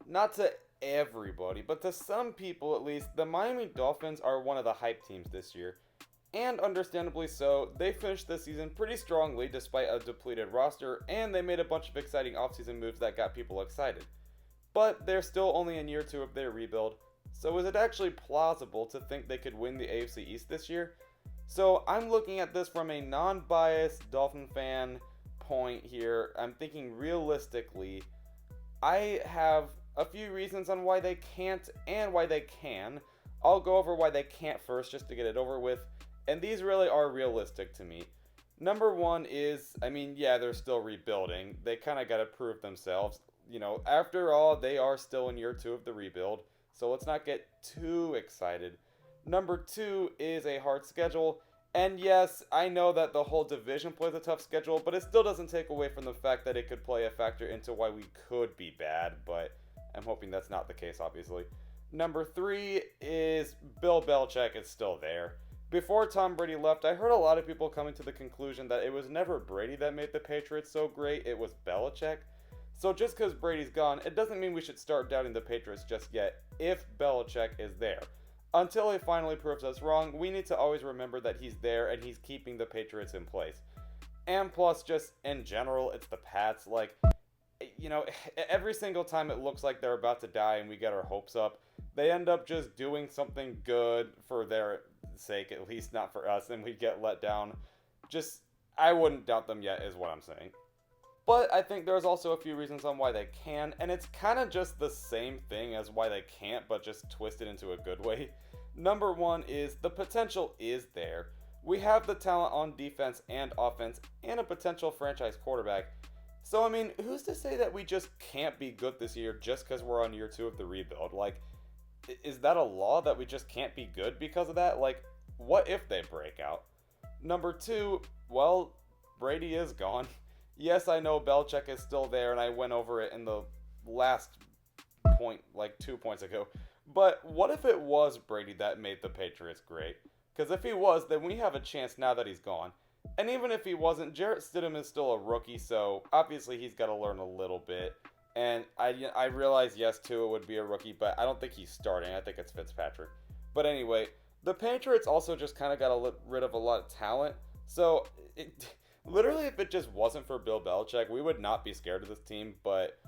not to everybody, but to some people at least, the Miami Dolphins are one of the hype teams this year. And understandably so, they finished the season pretty strongly despite a depleted roster, and they made a bunch of exciting offseason moves that got people excited. But they're still only in year 2 of their rebuild, so is it actually plausible to think they could win the AFC East this year? So I'm looking at this from a non-biased Dolphin fan point here. I'm thinking realistically, I have a few reasons on why they can't and why they can. I'll go over why they can't first just to get it over with, and these really are realistic to me. Number one is, I mean, yeah, they're still rebuilding. They kind of got to prove themselves. After all, they are still in year 2 of the rebuild, so let's not get too excited. Number two is a hard schedule. And yes, I know that the whole division plays a tough schedule, but it still doesn't take away from the fact that it could play a factor into why we could be bad, but I'm hoping that's not the case, obviously. Number three is Bill Belichick is still there. Before Tom Brady left, I heard a lot of people coming to the conclusion that it was never Brady that made the Patriots so great, it was Belichick. So just because Brady's gone, it doesn't mean we should start doubting the Patriots just yet if Belichick is there. Until he finally proves us wrong, we need to always remember that he's there and he's keeping the Patriots in place. And plus, just in general, it's the Pats. Every single time it looks like they're about to die and we get our hopes up, they end up just doing something good for their sake, at least not for us, and we get let down. I wouldn't doubt them yet, is what I'm saying. But I think there's also a few reasons on why they can, and it's kind of just the same thing as why they can't, but just twisted into a good way. Number one is the potential is there. We have the talent on defense and offense, and a potential franchise quarterback. So, I mean, who's to say that we just can't be good this year just because we're on year 2 of the rebuild? Is that a law that we just can't be good because of that? What if they break out? Number two, well, Brady is gone. Yes, I know Belichick is still there, and I went over it in the last point, 2 points ago. But what if it was Brady that made the Patriots great? Because if he was, then we have a chance now that he's gone. And even if he wasn't, Jarrett Stidham is still a rookie, so obviously he's got to learn a little bit. And I realize, yes, Tua would be a rookie, but I don't think he's starting. I think it's Fitzpatrick. But anyway, the Patriots also just kind of got rid of a lot of talent. So, literally, if it just wasn't for Bill Belichick, we would not be scared of this team, but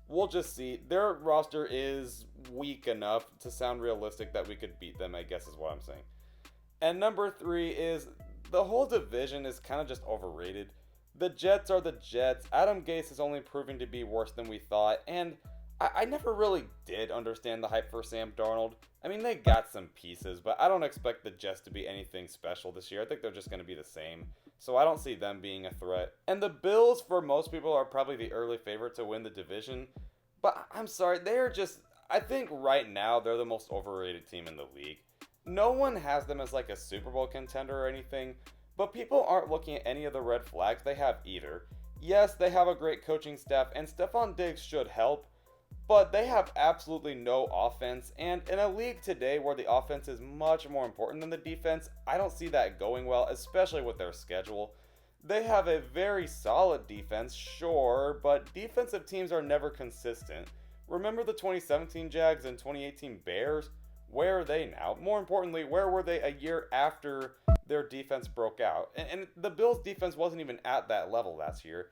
we'll just see. Their roster is weak enough to sound realistic that we could beat them, I guess is what I'm saying. And number three is the whole division is kind of just overrated. The Jets are the Jets. Adam Gase is only proving to be worse than we thought, and I never really did understand the hype for Sam Darnold. I mean, they got some pieces, but I don't expect the Jets to be anything special this year. I think they're just going to be the same. So I don't see them being a threat. And the Bills, for most people, are probably the early favorite to win the division. But I'm sorry, I think right now they're the most overrated team in the league. No one has them as a Super Bowl contender or anything, but people aren't looking at any of the red flags they have either. Yes, they have a great coaching staff, and Stephon Diggs should help, but they have absolutely no offense, and in a league today where the offense is much more important than the defense, I don't see that going well, especially with their schedule. They have a very solid defense, sure, but defensive teams are never consistent. Remember the 2017 Jags and 2018 Bears? Where are they now? More importantly, where were they a year after their defense broke out? And the Bills' defense wasn't even at that level last year.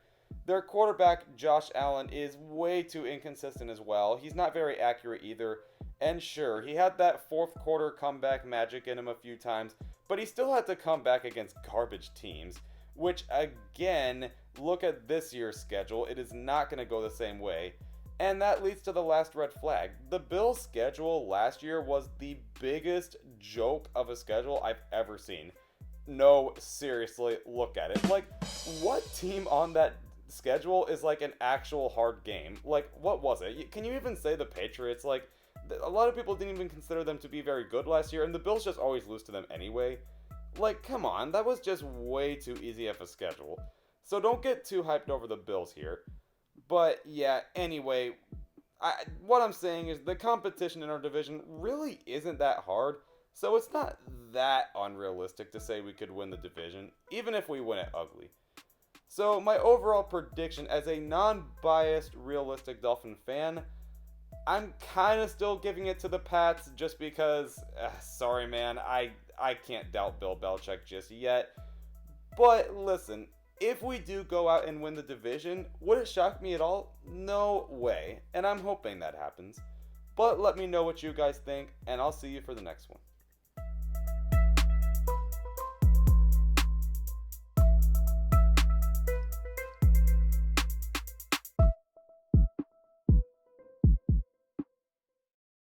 Their quarterback, Josh Allen, is way too inconsistent as well. He's not very accurate either. And sure, he had that fourth quarter comeback magic in him a few times, but he still had to come back against garbage teams. Which, again, look at this year's schedule. It is not going to go the same way. And that leads to the last red flag. The Bills' schedule last year was the biggest joke of a schedule I've ever seen. No, seriously, look at it. What team on that schedule is an actual hard game? What was it? Can you even say the Patriots? A lot of people didn't even consider them to be very good last year, and the Bills just always lose to them anyway. Come on, that was just way too easy of a schedule. So don't get too hyped over the Bills here. But yeah, anyway, what I'm saying is the competition in our division really isn't that hard. So it's not that unrealistic to say we could win the division, even if we win it ugly. So my overall prediction as a non-biased, realistic Dolphin fan, I'm kind of still giving it to the Pats just because, sorry man, I can't doubt Bill Belichick just yet. But listen, if we do go out and win the division, would it shock me at all? No way. And I'm hoping that happens. But let me know what you guys think, and I'll see you for the next one.